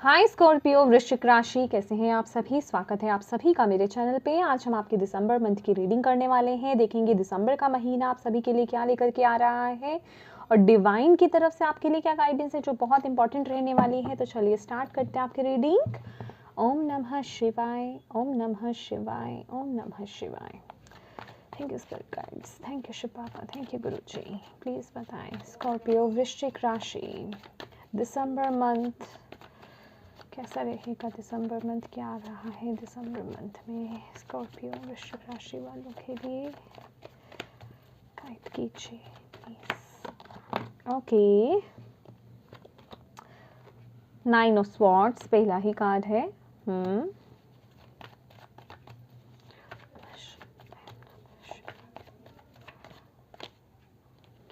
हाय Scorpio, वृश्चिक राशि, कैसे हैं आप सभी। स्वागत है आप सभी का मेरे चैनल पे। आज हम आपके दिसंबर मंथ की रीडिंग करने वाले हैं। देखेंगे दिसंबर का महीना आप सभी के लिए क्या लेकर के आ रहा है और डिवाइन की तरफ से आपके लिए क्या गाइडेंस है जो बहुत इंपॉर्टेंट रहने वाली है। तो चलिए स्टार्ट करते हैं आपकी रीडिंग। ओम नमः शिवाय, ओम नमः शिवाय, ओम नमः शिवाय। Thank you spirit guides, thank you Shiv Baba, thank you Guruji. Please बताएं स्कॉर्पियो वृश्चिक राशि दिसंबर मंथ कैसा रहेगा। दिसंबर मंथ क्या आ रहा है दिसंबर मंथ में स्कॉर्पियो वृश्चिक राशि वालों के लिए, गाइड कीजिए प्लीज। ओके, 9 ऑफ स्वॉर्ड्स पहला ही कार्ड है।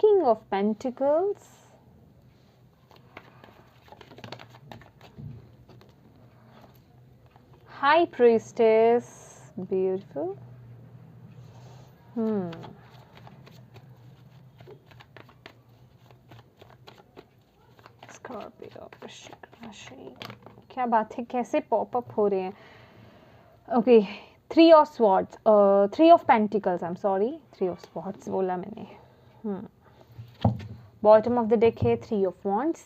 King of pentacles, High Priestess, beautiful. Scorpio, वृश्चिक राशि, क्या बात है, कैसे पॉप अप हो रहे हैं। Okay, 3 of swords, 3 of pentacles, I am sorry, 3 of swords बोला मैंने। बॉटम ऑफ द डेक है 3 of wands.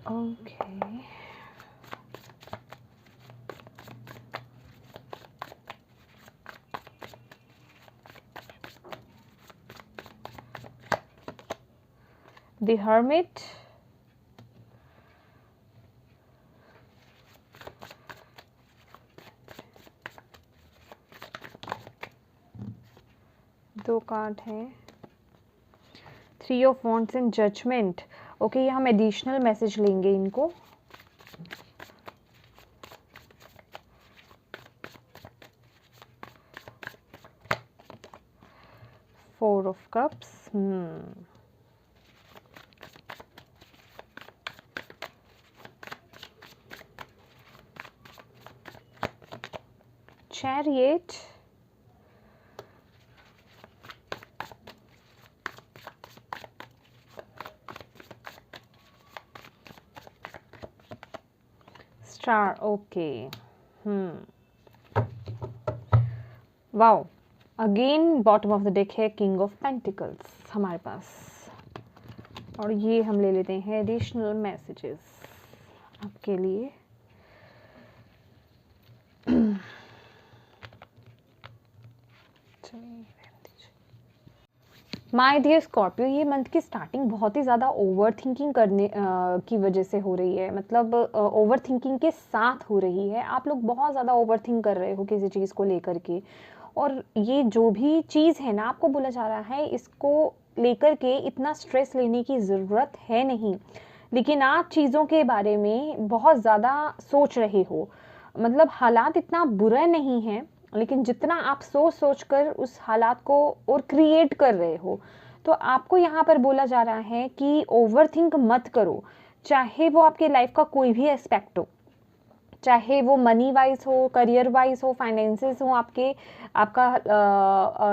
Okay. The Hermit, दो कार्ड हैं, 3 of wands and judgement. Okay, ये हम एडिशनल मैसेज लेंगे इनको। Four of cups, chariot, star. Okay, wow, again bottom of the deck है किंग ऑफ पेंटिकल्स हमारे पास, और ये हम ले लेते हैं एडिशनल मैसेजेस आपके लिए। माय डियर स्कॉर्पियो, ये मंथ की स्टार्टिंग बहुत ही ज़्यादा ओवर थिंकिंग करने की वजह से हो रही है। मतलब ओवर थिंकिंग के साथ हो रही है। आप लोग बहुत ज़्यादा ओवर थिंक कर रहे हो किसी चीज़ को लेकर के, और ये जो भी चीज़ है ना, आपको बोला जा रहा है इसको लेकर के इतना स्ट्रेस लेने की ज़रूरत है नहीं, लेकिन आप चीज़ों के बारे में बहुत ज़्यादा सोच रहे हो। मतलब हालात इतना बुरा नहीं है, लेकिन जितना आप सोच कर उस हालात को और क्रिएट कर रहे हो, तो आपको यहाँ पर बोला जा रहा है कि ओवर थिंक मत करो। चाहे वो आपके लाइफ का कोई भी एस्पेक्ट हो, चाहे वो मनी वाइज हो, करियर वाइज हो, फाइनेंसेस हो, आपका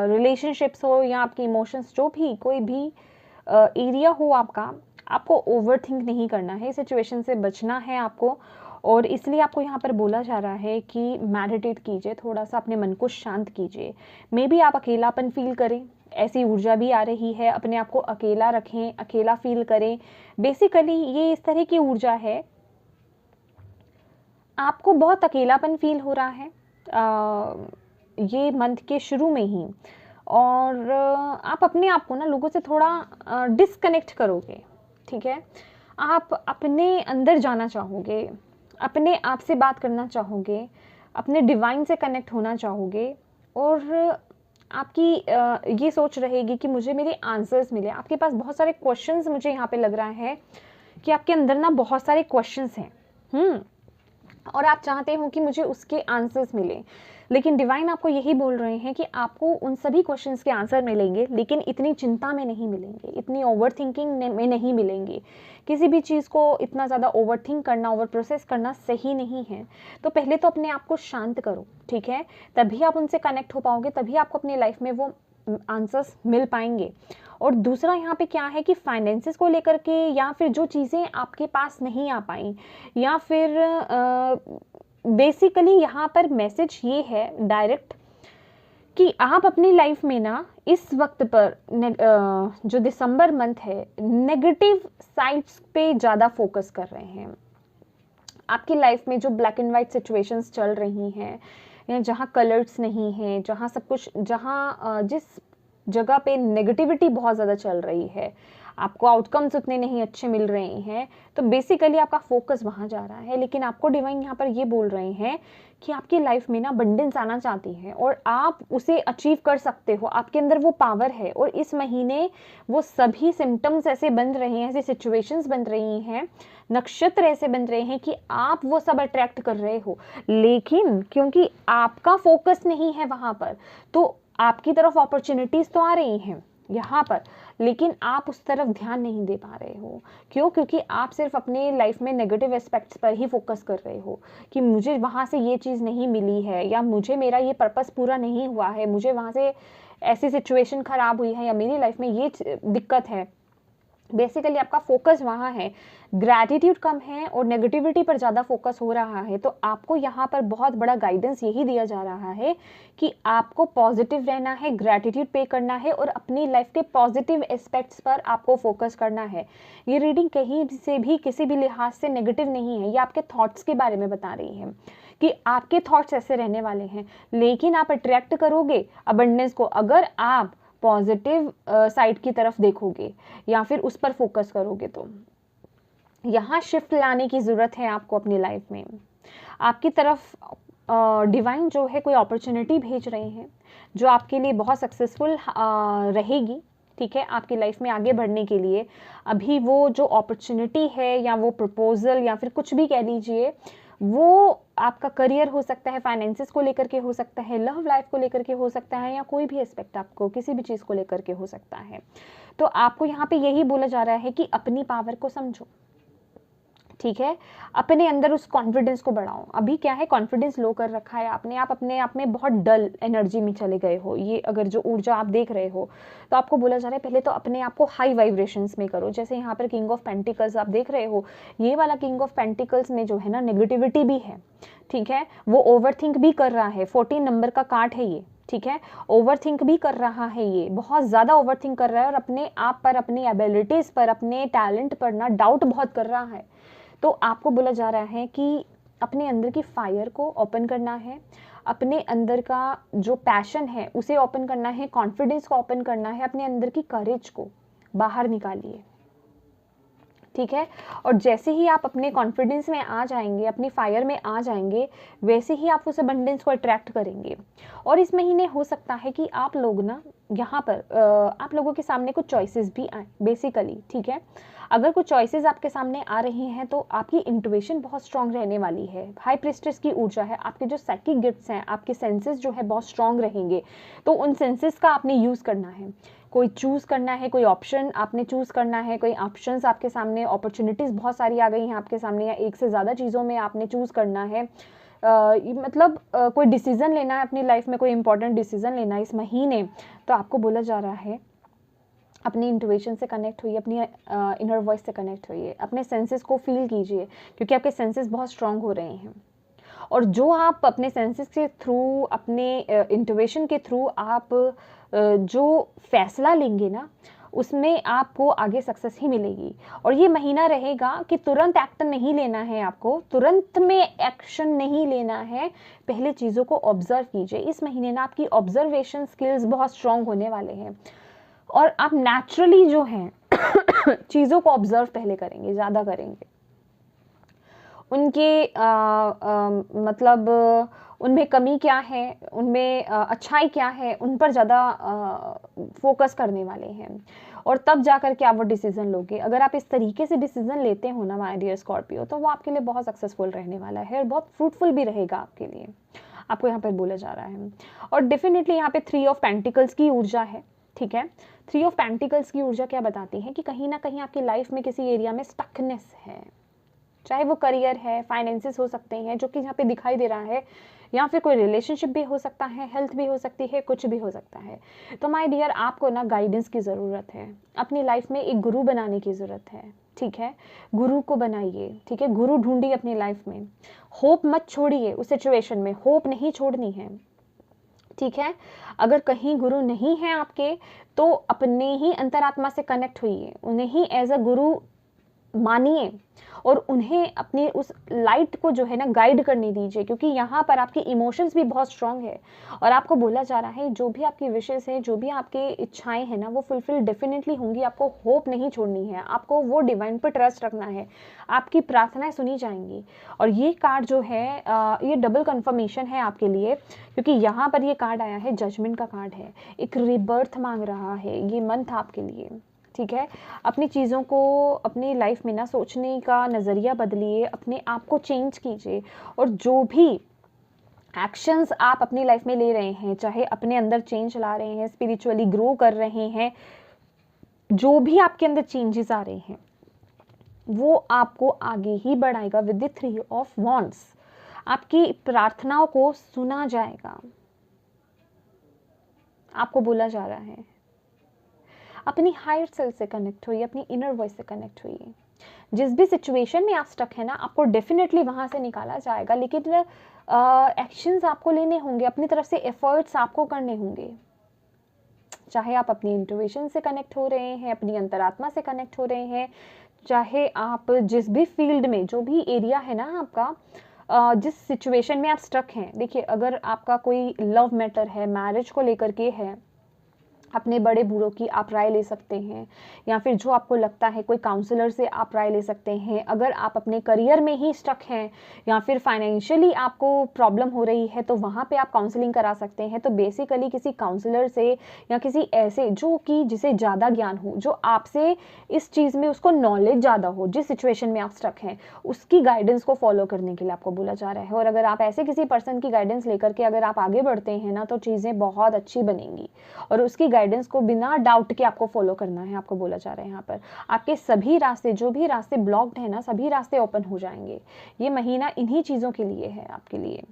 रिलेशनशिप्स हो, या आपके इमोशंस, जो भी कोई भी एरिया हो आपको ओवर थिंक नहीं करना है। सिचुएशन से बचना है आपको, और इसलिए आपको यहाँ पर बोला जा रहा है कि मेडिटेट कीजिए, थोड़ा सा अपने मन को शांत कीजिए। मे बी आप अकेलापन फील करें, ऐसी ऊर्जा भी आ रही है। अपने आप को अकेला रखें, अकेला फील करें। बेसिकली ये इस तरह की ऊर्जा है, आपको बहुत अकेलापन फील हो रहा है ये मंथ के शुरू में ही, और आप अपने आप को ना लोगों से थोड़ा डिस्कनेक्ट करोगे। ठीक है, आप अपने अंदर जाना चाहोगे, अपने आप से बात करना चाहोगे, अपने डिवाइन से कनेक्ट होना चाहोगे, और आपकी ये सोच रहेगी कि मुझे मेरे आंसर्स मिले। आपके पास बहुत सारे क्वेश्चंस, मुझे यहाँ पे लग रहा है कि आपके अंदर ना बहुत सारे क्वेश्चंस हैं। और आप चाहते हो कि मुझे उसके आंसर्स मिलें, लेकिन डिवाइन आपको यही बोल रहे हैं कि आपको उन सभी क्वेश्चंस के आंसर मिलेंगे, लेकिन इतनी चिंता में नहीं मिलेंगे, इतनी ओवर थिंकिंग में नहीं मिलेंगे। किसी भी चीज़ को इतना ज़्यादा ओवर थिंक करना, ओवर प्रोसेस करना सही नहीं है। तो पहले तो अपने आप को शांत करो, ठीक है, तभी आप उनसे कनेक्ट हो पाओगे, तभी आपको अपनी लाइफ में वो आंसर्स मिल पाएंगे। और दूसरा यहाँ पे क्या है कि फाइनेंसेस को लेकर के, या फिर जो चीज़ें आपके पास नहीं आ पाई, या फिर बेसिकली यहाँ पर मैसेज ये है डायरेक्ट कि आप अपनी लाइफ में ना इस वक्त पर जो दिसंबर मंथ है, नेगेटिव साइड्स पे ज़्यादा फोकस कर रहे हैं। आपकी लाइफ में जो ब्लैक एंड वाइट सिचुएशंस चल रही हैं, या जहाँ कलर्स नहीं हैं, जहाँ सब कुछ, जहाँ जिस जगह पे नेगेटिविटी बहुत ज़्यादा चल रही है, आपको आउटकम्स उतने नहीं अच्छे मिल रहे हैं, तो बेसिकली आपका फोकस वहाँ जा रहा है। लेकिन आपको डिवाइन यहाँ पर ये बोल रहे हैं कि आपकी लाइफ में ना अबंडेंस आना चाहती है, और आप उसे अचीव कर सकते हो, आपके अंदर वो पावर है। और इस महीने वो सभी सिम्टम्स ऐसे बन रहे हैं, ऐसी सिचुएशंस बन रही हैं, नक्षत्र ऐसे बन रहे हैं कि आप वो सब अट्रैक्ट कर रहे हो, लेकिन क्योंकि आपका फोकस नहीं है वहाँ पर, तो आपकी तरफ अपॉर्चुनिटीज तो आ रही हैं यहाँ पर, लेकिन आप उस तरफ ध्यान नहीं दे पा रहे हो। क्यों? क्योंकि आप सिर्फ अपने लाइफ में नेगेटिव एस्पेक्ट्स पर ही फोकस कर रहे हो कि मुझे वहाँ से ये चीज़ नहीं मिली है, या मुझे मेरा ये पर्पस पूरा नहीं हुआ है, मुझे वहाँ से ऐसी सिचुएशन खराब हुई है, या मेरी लाइफ में ये दिक्कत है। बेसिकली आपका फोकस वहाँ है, ग्रैटिट्यूड कम है और नेगेटिविटी पर ज़्यादा फोकस हो रहा है। तो आपको यहाँ पर बहुत बड़ा गाइडेंस यही दिया जा रहा है कि आपको पॉजिटिव रहना है, ग्रैटिट्यूड पे करना है, और अपनी लाइफ के पॉजिटिव एस्पेक्ट्स पर आपको फोकस करना है। ये रीडिंग कहीं से भी किसी भी लिहाज से नेगेटिव नहीं है, ये आपके थॉट्स के बारे में बता रही है कि आपके थॉट्स ऐसे रहने वाले हैं, लेकिन आप अट्रैक्ट करोगे अबंडेंस को अगर आप पॉजिटिव साइड की तरफ देखोगे या फिर उस पर फोकस करोगे। तो यहाँ शिफ्ट लाने की ज़रूरत है आपको अपनी लाइफ में। आपकी तरफ डिवाइन जो है कोई अपॉर्चुनिटी भेज रहे हैं जो आपके लिए बहुत सक्सेसफुल रहेगी, ठीक है, आपकी लाइफ में आगे बढ़ने के लिए। अभी वो जो अपॉर्चुनिटी है, या वो प्रपोजल, या फिर कुछ भी कह लीजिए, वो आपका करियर हो सकता है, फाइनेंसेस को लेकर के हो सकता है, लव लाइफ को लेकर के हो सकता है, या कोई भी एस्पेक्ट आपको किसी भी चीज़ को लेकर के हो सकता है। तो आपको यहाँ पे यही बोला जा रहा है कि अपनी पावर को समझो, ठीक है, अपने अंदर उस कॉन्फिडेंस को बढ़ाओ। अभी क्या है, कॉन्फिडेंस लो कर रखा है आपने, आप अपने आप में बहुत डल एनर्जी में चले गए हो। ये अगर जो ऊर्जा आप देख रहे हो, तो आपको बोला जा रहा है पहले तो अपने आप को हाई वाइब्रेशंस में करो। जैसे यहाँ पर किंग ऑफ पेंटिकल्स आप देख रहे हो, ये वाला किंग ऑफ पेंटिकल्स में जो है ना नेगेटिविटी भी है, ठीक है, वो ओवरथिंक भी कर रहा है। 14 नंबर का कार्ड है ये, ठीक है, ओवरथिंक भी कर रहा है, ये बहुत ज़्यादा ओवरथिंक कर रहा है, और अपने आप पर, अपनी एबिलिटीज़ पर, अपने टैलेंट पर ना डाउट बहुत कर रहा है। तो आपको बोला जा रहा है कि अपने अंदर की फायर को ओपन करना है, अपने अंदर का जो पैशन है उसे ओपन करना है, कॉन्फिडेंस को ओपन करना है, अपने अंदर की करेज को बाहर निकालिए, ठीक है। और जैसे ही आप अपने कॉन्फिडेंस में आ जाएंगे, अपनी फायर में आ जाएंगे, वैसे ही आप उस अबंडेंस को अट्रैक्ट करेंगे। और इस महीने हो सकता है कि आप लोग ना यहाँ पर आप लोगों के सामने कुछ चॉइसेस भी आए बेसिकली, ठीक है। अगर कुछ चॉइसेस आपके सामने आ रही हैं तो आपकी इंट्यूशन बहुत स्ट्रांग रहने वाली है। हाई प्रिस्टेस की ऊर्जा है, आपके जो साइकिक गिफ्ट्स हैं, आपके सेंसेस जो है बहुत स्ट्रांग रहेंगे, तो उन सेंसेस का आपने यूज़ करना है। कोई चूज़ करना है, कोई ऑप्शन आपने चूज़ करना है, कोई ऑप्शंस आपके सामने, अपॉर्चुनिटीज़ बहुत सारी आ गई हैं आपके सामने, या एक से ज़्यादा चीज़ों में आपने चूज़ करना है। मतलब कोई डिसीज़न लेना है अपनी लाइफ में, कोई इंपॉर्टेंट डिसीज़न लेना है इस महीने, तो आपको बोला जा रहा है अपनी इंट्यूशन से कनेक्ट होइए, अपनी इनर वॉइस से कनेक्ट होइए, अपने सेंसेस को फील कीजिए, क्योंकि आपके सेंसेस बहुत स्ट्रांग हो रहे हैं। और जो आप अपने सेंसेस के थ्रू, अपने इंट्यूशन के थ्रू आप जो फैसला लेंगे ना, उसमें आपको आगे सक्सेस ही मिलेगी। और ये महीना रहेगा कि तुरंत एक्शन नहीं लेना है, आपको तुरंत में एक्शन नहीं लेना है, पहले चीज़ों को ऑब्जर्व कीजिए। इस महीने ना आपकी ऑब्जर्वेशन स्किल्स बहुत स्ट्रांग होने वाले हैं, और आप नेचुरली जो हैं चीज़ों को ऑब्जर्व पहले करेंगे, ज़्यादा करेंगे, उनके मतलब उनमें कमी क्या है, उनमें अच्छाई क्या है, उन पर ज़्यादा फोकस करने वाले हैं। और तब जा कर के आप वो डिसीजन लोगे। अगर आप इस तरीके से डिसीजन लेते हो ना माय डियर स्कॉर्पियो, तो वो आपके लिए बहुत सक्सेसफुल रहने वाला है और बहुत फ्रूटफुल भी रहेगा आपके लिए, आपको यहाँ पर बोला जा रहा है। और डेफिनेटली यहाँ पे 3 ऑफ पेंटिकल्स की ऊर्जा है, ठीक है। 3 ऑफ पेंटिकल्स की ऊर्जा क्या बताती है कि कहीं ना कहीं आपकी लाइफ में किसी एरिया में स्टकनेस है, चाहे वो करियर है, फाइनेंसेस हो सकते हैं जो कि यहाँ पे दिखाई दे रहा है, या फिर कोई रिलेशनशिप भी हो सकता है, हेल्थ भी हो सकती है, कुछ भी हो सकता है। तो माय डियर, आपको ना गाइडेंस की ज़रूरत है, अपनी लाइफ में एक गुरु बनाने की ज़रूरत है, ठीक है। गुरु को बनाइए, ठीक है, गुरु ढूंढिए अपनी लाइफ में। होप मत छोड़िए उस सिचुएशन में, होप नहीं छोड़नी है, ठीक है। अगर कहीं गुरु नहीं है आपके, तो अपने ही अंतरात्मा से कनेक्ट होइए, उन्हें ही एज अ गुरु मानिए और उन्हें अपनी उस लाइट को जो है ना गाइड करने दीजिए, क्योंकि यहाँ पर आपके इमोशंस भी बहुत स्ट्रांग है और आपको बोला जा रहा है जो भी आपकी विशेस है, जो भी आपकी इच्छाएं हैं ना, वो फुलफिल डेफिनेटली होंगी। आपको होप नहीं छोड़नी है, आपको वो डिवाइन पर ट्रस्ट रखना है, आपकी प्रार्थनाएं सुनी जाएंगी। और ये कार्ड जो है ये डबल कंफर्मेशन है आपके लिए, क्योंकि यहाँ पर ये कार्ड आया है, जजमेंट का कार्ड है, एक रिबर्थ मांग रहा है ये मंथ आपके लिए, ठीक है। अपनी चीज़ों को अपनी लाइफ में ना सोचने का नज़रिया बदलिए, अपने आप को चेंज कीजिए और जो भी एक्शंस आप अपनी लाइफ में ले रहे हैं, चाहे अपने अंदर चेंज ला रहे हैं, स्पिरिचुअली ग्रो कर रहे हैं, जो भी आपके अंदर चेंजेस आ रहे हैं वो आपको आगे ही बढ़ाएगा। विद द 3 ऑफ वॉन्ड्स आपकी प्रार्थनाओं को सुना जाएगा। आपको बोला जा रहा है अपनी हायर सेल्फ से कनेक्ट होइए, अपनी इनर वॉइस से कनेक्ट होइए। जिस भी सिचुएशन में आप स्टक है ना, आपको डेफिनेटली वहाँ से निकाला जाएगा, लेकिन एक्शंस आपको लेने होंगे, अपनी तरफ से एफर्ट्स आपको करने होंगे। चाहे आप अपनी इंट्यूशन से कनेक्ट हो रहे हैं, अपनी अंतरात्मा से कनेक्ट हो रहे हैं, चाहे आप जिस भी फील्ड में, जो भी एरिया है ना आपका, जिस सिचुएशन में आप स्टक हैं। देखिए, अगर आपका कोई लव मैटर है, मैरिज को लेकर के है, अपने बड़े बूढ़ों की आप राय ले सकते हैं, या फिर जो आपको लगता है कोई काउंसलर से आप राय ले सकते हैं। अगर आप अपने करियर में ही स्टक हैं या फिर फाइनेंशियली आपको प्रॉब्लम हो रही है, तो वहाँ पे आप काउंसलिंग करा सकते हैं। तो बेसिकली किसी काउंसलर से या किसी ऐसे जो कि जिसे ज़्यादा ज्ञान हो, जो आपसे इस चीज़ में उसको नॉलेज ज़्यादा हो, जिस सिचुएशन में आप स्टक हैं उसकी गाइडेंस को फॉलो करने के लिए आपको बोला जा रहा है। और अगर आप ऐसे किसी पर्सन की गाइडेंस लेकर के अगर आप आगे बढ़ते हैं ना, तो चीज़ें बहुत अच्छी बनेंगी और उसकी गाइडेंस को बिना डाउट के आपको फॉलो करना है। आपको बोला जा रहा है यहाँ पर आपके सभी रास्ते, जो भी रास्ते ब्लॉक्ड है ना, सभी रास्ते ओपन हो जाएंगे। ये महीना इन्हीं चीज़ों के लिए है आपके लिए।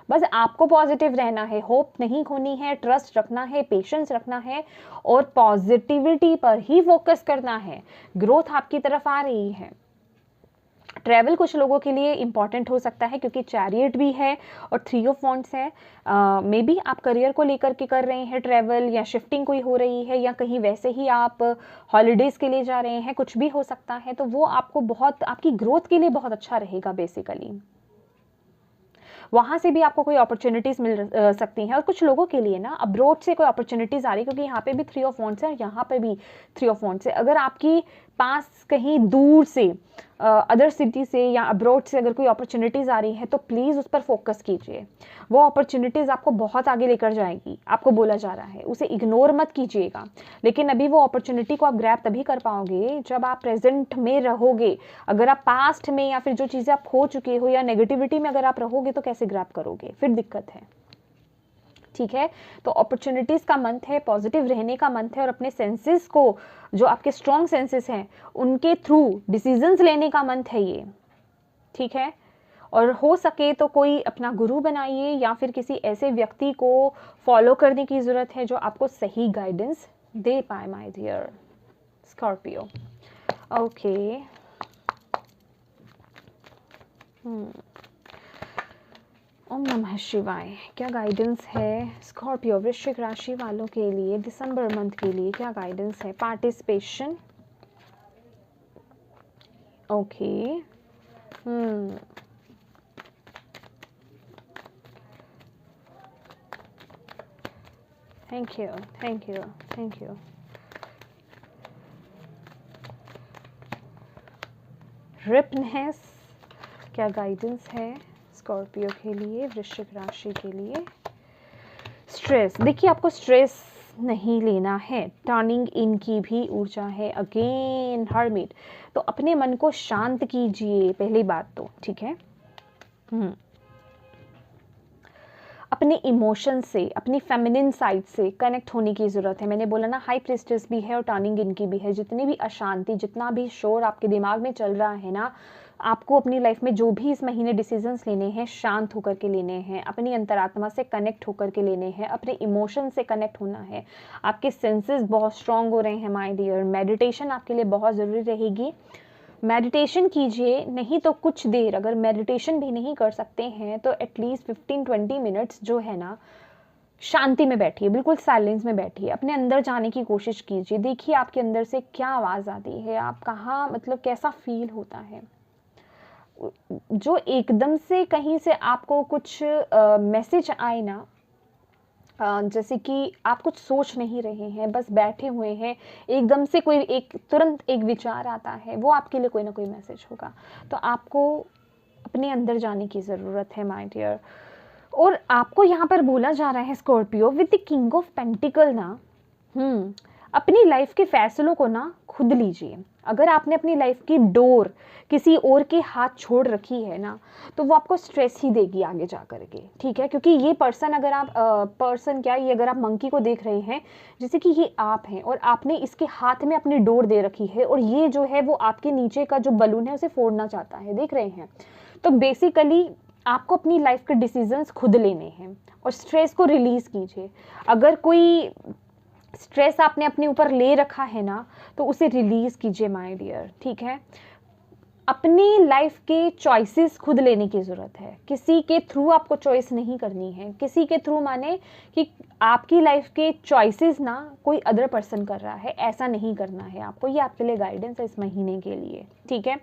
बस आपको पॉजिटिव रहना है, होप नहीं खोनी है, ट्रस्ट रखना है, पेशेंस रखना है और पॉजिटिविटी पर ही फोकस करना है। ग्रोथ आपकी तरफ आ रही है। ट्रैवल कुछ लोगों के लिए इंपॉर्टेंट हो सकता है, क्योंकि चैरियट भी है और 3 ऑफ वॉन्ड्स है। मे बी आप करियर को लेकर के कर रहे हैं ट्रैवल, या शिफ्टिंग कोई हो रही है, या कहीं वैसे ही आप हॉलीडेज़ के लिए जा रहे हैं, कुछ भी हो सकता है। तो वो आपको बहुत, आपकी ग्रोथ के लिए बहुत अच्छा रहेगा। बेसिकली वहाँ से भी आपको कोई अपॉर्चुनिटीज़ मिल सकती हैं। और कुछ लोगों के लिए ना अब्रॉड से कोई अपॉर्चुनिटीज़ आ रही है, क्योंकि यहाँ पे भी 3 ऑफ वॉन्ड्स है और यहाँ पे भी 3 ऑफ वॉन्ड्स है। अगर आपकी पास कहीं दूर से अदर सिटी से या अब्रॉड से अगर कोई अपॉर्चुनिटीज़ आ रही है, तो प्लीज़ उस पर फोकस कीजिए। वो अपॉर्चुनिटीज़ आपको बहुत आगे लेकर जाएगी, आपको बोला जा रहा है, उसे इग्नोर मत कीजिएगा। लेकिन अभी वो अपॉर्चुनिटी को आप ग्रैब तभी कर पाओगे जब आप प्रेजेंट में रहोगे। अगर आप पास्ट में या फिर जो चीज़ें आप खो चुके हो या नेगेटिविटी में अगर आप रहोगे, तो कैसे ग्रैब करोगे, फिर दिक्कत है। ठीक है, तो अपॉर्चुनिटीज़ का मंथ है, पॉजिटिव रहने का मंथ है और अपने सेंसेस को, जो आपके स्ट्रॉन्ग सेंसेस हैं, उनके थ्रू डिसीजंस लेने का मंथ है ये। ठीक है, और हो सके तो कोई अपना गुरु बनाइए या फिर किसी ऐसे व्यक्ति को फॉलो करने की ज़रूरत है जो आपको सही गाइडेंस दे पाए माय डियर स्कॉर्पियो। ओके, ओम नमः शिवाय। क्या गाइडेंस है स्कॉर्पियो वृश्चिक राशि वालों के लिए दिसंबर मंथ के लिए? क्या गाइडेंस है? Participation, okay, thank you, thank you, thank you. Ripeness, क्या गाइडेंस है स्कॉर्पियो के लिए, वृश्चिक राशि के लिए? स्ट्रेस, देखिए आपको स्ट्रेस नहीं लेना है। टर्निंग इन की भी ऊर्जा है। अगेन हर्मिट, तो अपने मन को शांत कीजिए पहली बात तो, ठीक है। अपने इमोशन से, अपनी फेमिनिन साइड से कनेक्ट होने की ज़रूरत है। मैंने बोला ना, हाई प्रिस्टेस भी है और टर्निंग इन की भी है। जितनी भी अशांति, जितना भी शोर आपके दिमाग में चल रहा है ना, आपको अपनी लाइफ में जो भी इस महीने डिसीजंस लेने हैं, शांत होकर के लेने हैं, अपनी अंतरात्मा से कनेक्ट होकर के लेने हैं, अपने इमोशन से कनेक्ट होना है। आपके सेंसेस बहुत स्ट्रांग हो रहे हैं माय डियर। मेडिटेशन आपके लिए बहुत ज़रूरी रहेगी। मेडिटेशन कीजिए, नहीं तो कुछ देर, अगर मेडिटेशन भी नहीं कर सकते हैं तो एटलीस्ट 15-20 मिनट्स जो है ना, शांति में बैठिए, बिल्कुल साइलेंस में बैठिए, अपने अंदर जाने की कोशिश कीजिए। देखिए आपके अंदर से क्या आवाज़ आती है, आप कहाँ, मतलब कैसा फील होता है। जो एकदम से कहीं से आपको कुछ मैसेज आए ना, जैसे कि आप कुछ सोच नहीं रहे हैं, बस बैठे हुए हैं, एकदम से कोई एक तुरंत एक विचार आता है, वो आपके लिए कोई ना कोई मैसेज होगा। तो आपको अपने अंदर जाने की ज़रूरत है माय डियर। और आपको यहाँ पर बोला जा रहा है Scorpio with the king of pentacle ना, अपनी लाइफ के फैसलों को ना खुद लीजिए। अगर आपने अपनी लाइफ की डोर किसी और के हाथ छोड़ रखी है ना, तो वो आपको स्ट्रेस ही देगी आगे जा करके, ठीक है। क्योंकि ये पर्सन, अगर आप ये अगर आप मंकी को देख रहे हैं, जैसे कि ये आप हैं और आपने इसके हाथ में अपनी डोर दे रखी है, और ये जो है वो आपके नीचे का जो बलून है उसे फोड़ना चाहता है, देख रहे हैं। तो बेसिकली आपको अपनी लाइफ के डिसीजंस खुद लेने हैं और स्ट्रेस को रिलीज कीजिए। अगर कोई स्ट्रेस आपने अपने ऊपर ले रखा है ना, तो उसे रिलीज कीजिए माय डियर, ठीक है। अपनी लाइफ के चॉइसेस खुद लेने की ज़रूरत है। किसी के थ्रू आपको चॉइस नहीं करनी है। किसी के थ्रू माने कि आपकी लाइफ के चॉइसेस ना कोई अदर पर्सन कर रहा है, ऐसा नहीं करना है आपको। ये आपके लिए गाइडेंस है इस महीने के लिए, ठीक है।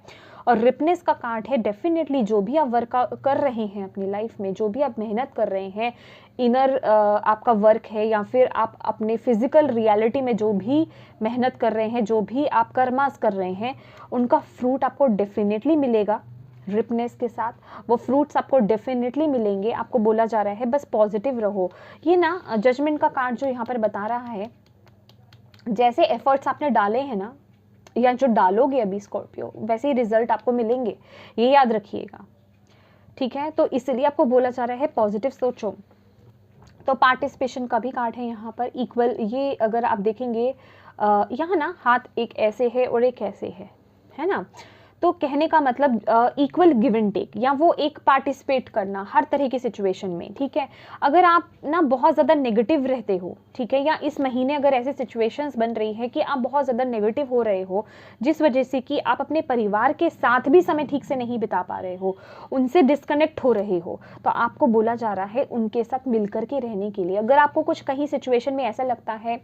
और रिपनेस का कार्ड है। डेफिनेटली जो भी आप वर्क कर रहे हैं अपनी लाइफ में, जो भी आप मेहनत कर रहे हैं, इनर आपका वर्क है, या फिर आप अपने फिजिकल रियलिटी में जो भी मेहनत कर रहे हैं, जो भी आप कर्मास कर रहे हैं, उनका फ्रूट आपको डेफिनेटली मिलेगा। रिपनेस के साथ वो फ्रूट्स आपको डेफिनेटली मिलेंगे। आपको बोला जा रहा है बस पॉजिटिव रहो। ये ना जजमेंट का कार्ड जो यहाँ पर बता रहा है, जैसे एफर्ट्स आपने डाले हैं ना, या जो डालोगे अभी स्कॉर्पियो, वैसे ही रिजल्ट आपको मिलेंगे, ये याद रखिएगा, ठीक है। तो इसलिए आपको बोला जा रहा है पॉजिटिव सोचो। तो पार्टिसिपेशन का भी कार्ड है यहाँ पर, इक्वल। ये अगर आप देखेंगे यहाँ ना हाथ एक ऐसे है और एक ऐसे है ना। तो कहने का मतलब इक्वल गिव एंड टेक, या वो एक पार्टिसिपेट करना हर तरह की सिचुएशन में, ठीक है। अगर आप ना बहुत ज़्यादा नेगेटिव रहते हो, ठीक है, या इस महीने अगर ऐसे सिचुएशंस बन रही है कि आप बहुत ज़्यादा नेगेटिव हो रहे हो, जिस वजह से कि आप अपने परिवार के साथ भी समय ठीक से नहीं बिता पा रहे हो, उनसे डिस्कनेक्ट हो रहे हो, तो आपको बोला जा रहा है उनके साथ मिलकर के रहने के लिए। अगर आपको कुछ कहीं सिचुएशन में ऐसा लगता है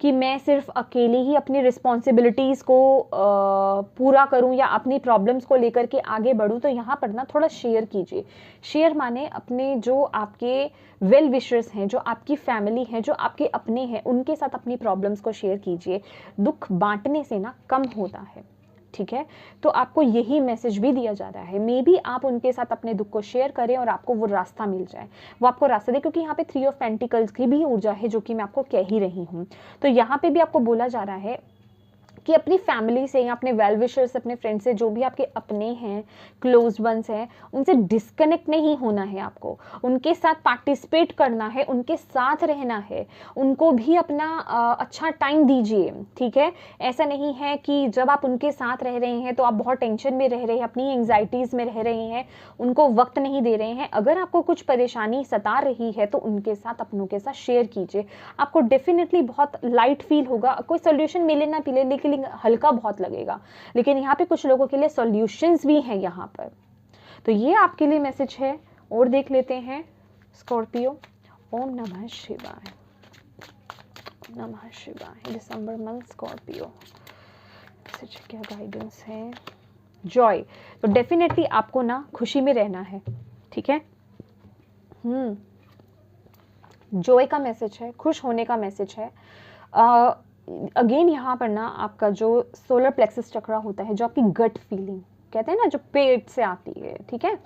कि मैं सिर्फ अकेले ही अपनी रिस्पॉन्सिबिलिटीज़ को पूरा करूं या अपनी प्रॉब्लम्स को लेकर के आगे बढ़ूं, तो यहाँ पर ना थोड़ा शेयर कीजिए। शेयर माने अपने जो आपके वेल विशर्स हैं, जो आपकी फैमिली है, जो आपके अपने हैं, उनके साथ अपनी प्रॉब्लम्स को शेयर कीजिए। दुख बांटने से ना कम होता है, ठीक है। तो आपको यही मैसेज भी दिया जा रहा है। मे बी आप उनके साथ अपने दुख को शेयर करें और आपको वो रास्ता मिल जाए, वो आपको रास्ता दे। क्योंकि यहाँ पे 3 ऑफ पेंटिकल्स की भी ऊर्जा है, जो कि मैं आपको कह ही रही हूँ। तो यहाँ पे भी आपको बोला जा रहा है कि अपनी फैमिली से या अपने वेल विशर्स, अपने फ्रेंड से, जो भी आपके अपने हैं, क्लोज वंस हैं, उनसे डिस्कनेक्ट नहीं होना है आपको। उनके साथ पार्टिसिपेट करना है, उनके साथ रहना है, उनको भी अपना अच्छा टाइम दीजिए, ठीक है। ऐसा नहीं है कि जब आप उनके साथ रह रहे हैं तो आप बहुत टेंशन में रह रहे हैं, अपनी एंग्जाइटीज़ में रह रहे हैं, उनको वक्त नहीं दे रहे हैं। अगर आपको कुछ परेशानी सता रही है तो उनके साथ, अपनों के साथ शेयर कीजिए। आपको डेफिनेटली बहुत लाइट फील होगा। कोई सोल्यूशन मिले ना मिले, लेकिन हल्का बहुत लगेगा। लेकिन यहाँ पे कुछ लोगों के लिए सॉल्यूशंस भी हैं यहाँ पर। तो ये आपके लिए मैसेज है। और देख लेते हैं स्कॉर्पियो। ओम नमः शिवाय, नमः शिवाय। दिसंबर मंथ स्कॉर्पियो मैसेज क्या गाइडेंस है? जॉय। तो डेफिनेटली आपको ना खुशी में रहना है, ठीक है। जॉय का मैसेज है, खुश होने का मैसेज है। अगेन यहाँ पर ना आपका जो सोलर प्लेक्सस चक्रा होता है, जो आपकी गट फीलिंग कहते हैं ना, जो पेट से आती है, ठीक है।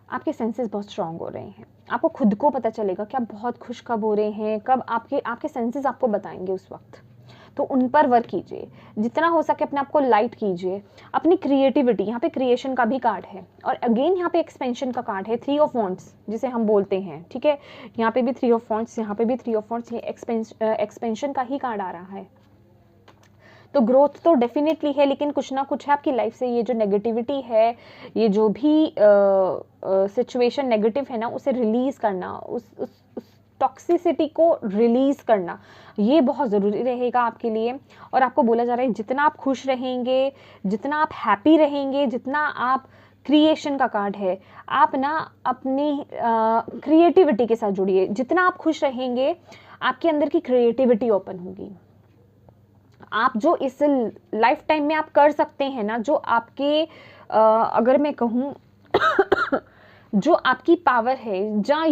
आपके सेंसेस बहुत स्ट्रांग हो रहे हैं। आपको खुद को पता चलेगा कि आप बहुत खुश कब हो रहे हैं, कब आपके सेंसेस आपको बताएंगे उस वक्त। तो उन पर वर्क कीजिए, जितना हो सके अपने आप को लाइट कीजिए। अपनी क्रिएटिविटी, यहाँ पे क्रिएशन का भी कार्ड है और अगेन यहाँ पे एक्सपेंशन का कार्ड है, 3 ऑफ वॉन्ड्स जिसे हम बोलते हैं, ठीक है। यहाँ पे भी 3 ऑफ वॉन्ड्स, यहाँ पे भी 3 ऑफ वॉन्ड्स, ये एक्सपेंशन का ही कार्ड आ रहा है। तो ग्रोथ तो डेफिनेटली है, लेकिन कुछ ना कुछ है आपकी लाइफ से, ये जो नेगेटिविटी है, ये जो भी सिचुएशन नेगेटिव है ना, उसे रिलीज करना, उस टॉक्सिसिटी को रिलीज करना, ये बहुत ज़रूरी रहेगा आपके लिए। और आपको बोला जा रहा है जितना आप खुश रहेंगे, जितना आप हैप्पी रहेंगे, जितना आप, क्रिएशन का कार्ड है, आप ना अपनी क्रिएटिविटी के साथ जुड़िए। जितना आप खुश रहेंगे, आपके अंदर की क्रिएटिविटी ओपन होगी। आप जो इस लाइफ टाइम में आप कर सकते हैं ना, जो आपके अगर मैं कहूँ जो आपकी पावर है, जहाँ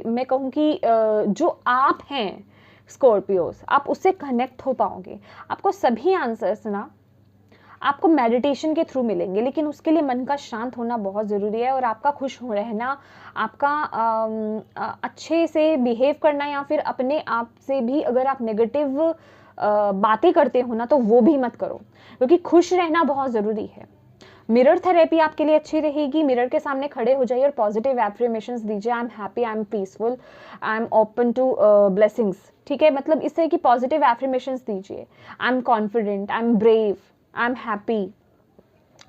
मैं कहूँ कि जो आप हैं स्कॉर्पियोस, आप उससे कनेक्ट हो पाओगे। आपको सभी आंसर्स ना आपको मेडिटेशन के थ्रू मिलेंगे, लेकिन उसके लिए मन का शांत होना बहुत ज़रूरी है, और आपका खुश हो रहना, आपका अच्छे से बिहेव करना, या फिर अपने आप से भी अगर आप नेगेटिव बातें करते हो ना, तो वो भी मत करो, क्योंकि खुश रहना बहुत ज़रूरी है। मिरर थेरेपी आपके लिए अच्छी रहेगी। मिरर के सामने खड़े हो जाइए और पॉजिटिव एफर्मेशंस दीजिए। I am happy, I am peaceful, I am open to blessings, ठीक है। मतलब इस तरह की पॉजिटिव एफर्मेशंस दीजिए। I am confident, I am brave, I am happy.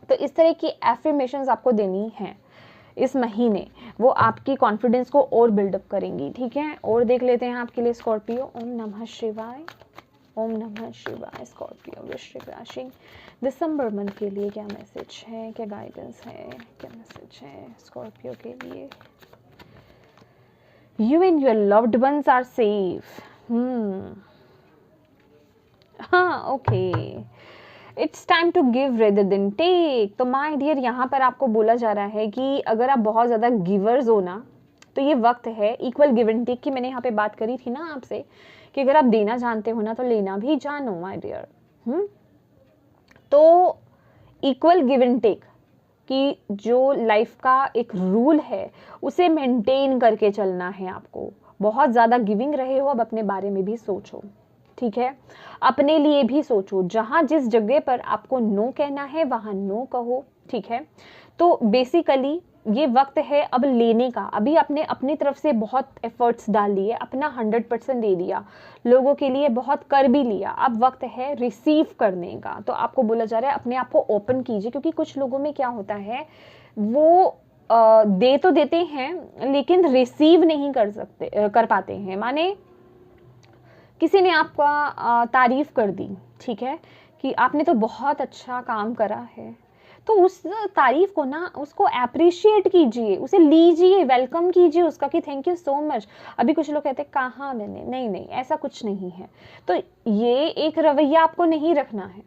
तो इस तरह की एफर्मेशंस आपको देनी है इस महीने, वो आपकी कॉन्फिडेंस को और बिल्डअप करेंगी, ठीक है। और देख लेते हैं आपके लिए स्कॉर्पियो। ओम नमः शिवाय, ओम नमः शिवाय। स्कॉर्पियो वृश्चिक राशि, दिसंबर मंथ के लिए क्या मैसेज है, क्या गाइडेंस है, क्या मैसेज है स्कॉर्पियो के लिए। You and your loved ones are safe. हाँ, okay, it's time to give rather than take. तो माय डियर, यहाँ पर आपको बोला जा रहा है कि अगर आप बहुत ज़्यादा गिवर्स हो ना, तो ये वक्त है इक्वल गिव एंड टेक की। मैंने यहाँ पे बात करी थी ना आपसे कि अगर आप देना जानते हो ना, तो लेना भी जानो माय डियर। तो इक्वल गिव एंड टेक की जो लाइफ का एक रूल है, उसे मेंटेन करके चलना है आपको। बहुत ज़्यादा गिविंग रहे हो, अब अपने बारे में भी सोचो, ठीक है। अपने लिए भी सोचो, जहाँ जिस जगह पर आपको नो कहना है वहाँ नो कहो, ठीक है। तो बेसिकली ये वक्त है अब लेने का। अभी आपने अपनी तरफ से बहुत एफर्ट्स डाल लिए, अपना 100% दे दिया, लोगों के लिए बहुत कर भी लिया। अब वक्त है रिसीव करने का। तो आपको बोला जा रहा है अपने आप को ओपन कीजिए, क्योंकि कुछ लोगों में क्या होता है, वो दे तो देते हैं लेकिन रिसीव नहीं कर पाते हैं। माने किसी ने आपका तारीफ कर दी, ठीक है, कि आपने तो बहुत अच्छा काम करा है, तो उस तारीफ को ना, उसको अप्रिशिएट कीजिए, उसे लीजिए, वेलकम कीजिए उसका कि थैंक यू सो मच। अभी कुछ लोग कहते हैं कहाँ मैंने, नहीं नहीं, ऐसा कुछ नहीं है। तो ये एक रवैया आपको नहीं रखना है,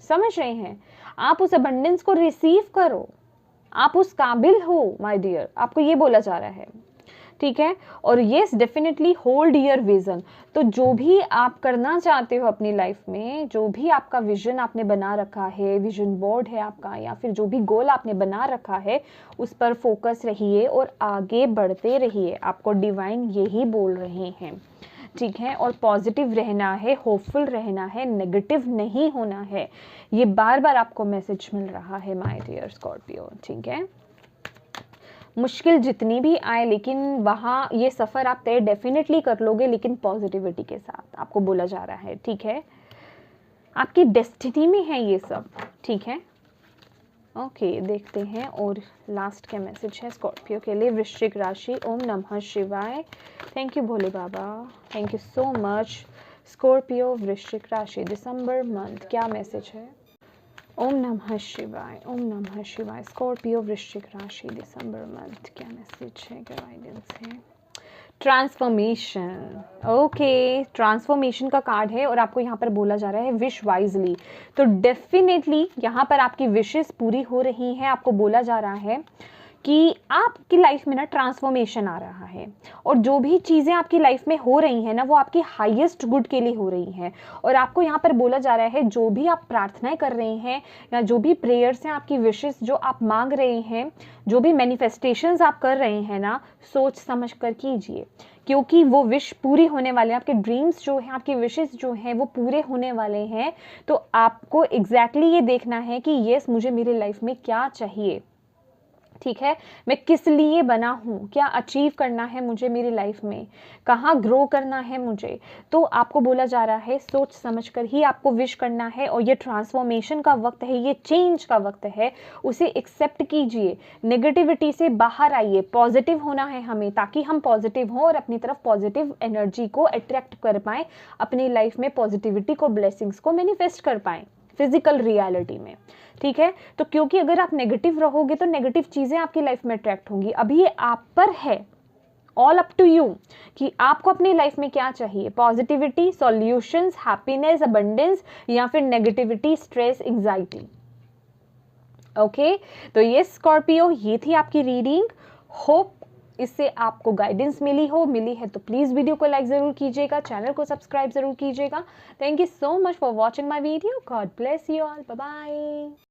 समझ रहे हैं। आप उस अबंडेंस को रिसीव करो, आप उस काबिल हो माय डियर, आपको ये बोला जा रहा है, ठीक है। और yes, definitely hold your vision. तो जो भी आप करना चाहते हो अपनी लाइफ में, जो भी आपका विजन आपने बना रखा है, विजन बोर्ड है आपका, या फिर जो भी गोल आपने बना रखा है, उस पर फोकस रहिए और आगे बढ़ते रहिए। आपको डिवाइन यही बोल रहे हैं, ठीक है। और पॉजिटिव रहना है, होपफुल रहना है, नेगेटिव नहीं होना है। ये बार बार आपको मैसेज मिल रहा है माय डियर स्कॉर्पियो, ठीक है। मुश्किल जितनी भी आए, लेकिन वहाँ ये सफ़र आप तय डेफिनेटली कर लोगे, लेकिन पॉजिटिविटी के साथ, आपको बोला जा रहा है, ठीक है। आपकी डेस्टिनी में है ये सब, ठीक है। ओके, देखते हैं और लास्ट क्या मैसेज है स्कॉर्पियो के लिए वृश्चिक राशि। ओम नमः शिवाय। Thank you Bhole Baba, thank you so much. Scorpio वृश्चिक राशि, दिसंबर मंथ क्या मैसेज है। ओम नमः शिवाय, ओम नमः शिवाय। स्कॉर्पियो वृश्चिक राशि, दिसंबर मंथ क्या मैसेज है, क्या गाइडेंस है। ट्रांसफॉर्मेशन, ओके, ट्रांसफॉर्मेशन का कार्ड है और आपको यहाँ पर बोला जा रहा है विश वाइजली। तो डेफिनेटली यहाँ पर आपकी विशेस पूरी हो रही हैं। आपको बोला जा रहा है कि आपकी लाइफ में ना ट्रांसफॉर्मेशन आ रहा है, और जो भी चीज़ें आपकी लाइफ में हो रही हैं ना, वो आपकी हाईएस्ट गुड के लिए हो रही हैं। और आपको यहाँ पर बोला जा रहा है, जो भी आप प्रार्थनाएं कर रहे हैं या जो भी प्रेयर्स हैं, आपकी विशेस जो आप मांग रहे हैं, जो भी मैनिफेस्टेशंस आप कर रहे हैं ना, सोच समझ कर कीजिए, क्योंकि वो विश पूरी होने वाले हैं। आपके ड्रीम्स जो हैं, आपकी विशेस जो हैं, वो पूरे होने वाले हैं। तो आपको एग्जैक्टली ये देखना है कि यस, मुझे मेरी लाइफ में क्या चाहिए, ठीक है, मैं किस लिए बना हूँ, क्या अचीव करना है मुझे मेरी लाइफ में, कहाँ ग्रो करना है मुझे। तो आपको बोला जा रहा है, सोच समझ कर ही आपको विश करना है। और ये ट्रांसफॉर्मेशन का वक्त है, ये चेंज का वक्त है, उसे एक्सेप्ट कीजिए। नेगेटिविटी से बाहर आइए, पॉजिटिव होना है हमें, ताकि हम पॉजिटिव हों और अपनी तरफ पॉजिटिव एनर्जी को अट्रैक्ट कर पाएँ, अपनी लाइफ में पॉजिटिविटी को, ब्लेसिंग्स को मैनिफेस्ट कर पाएँ फिजिकल रियलिटी में, ठीक है। तो क्योंकि अगर आप नेगेटिव रहोगे तो नेगेटिव चीजें आपकी लाइफ में अट्रैक्ट होंगी। अभी ये आप पर है, ऑल अप टू यू, कि आपको अपनी लाइफ में क्या चाहिए, पॉजिटिविटी, सॉल्यूशंस, हैप्पीनेस, अबंडेंस, या फिर नेगेटिविटी, स्ट्रेस, एंजाइटी। ओके, तो ये स्कॉर्पियो, ये थी आपकी रीडिंग। होप इससे आपको गाइडेंस मिली है तो प्लीज़ वीडियो को लाइक ज़रूर कीजिएगा, चैनल को सब्सक्राइब ज़रूर कीजिएगा। Thank you so much for watching my video. God bless you all, bye bye.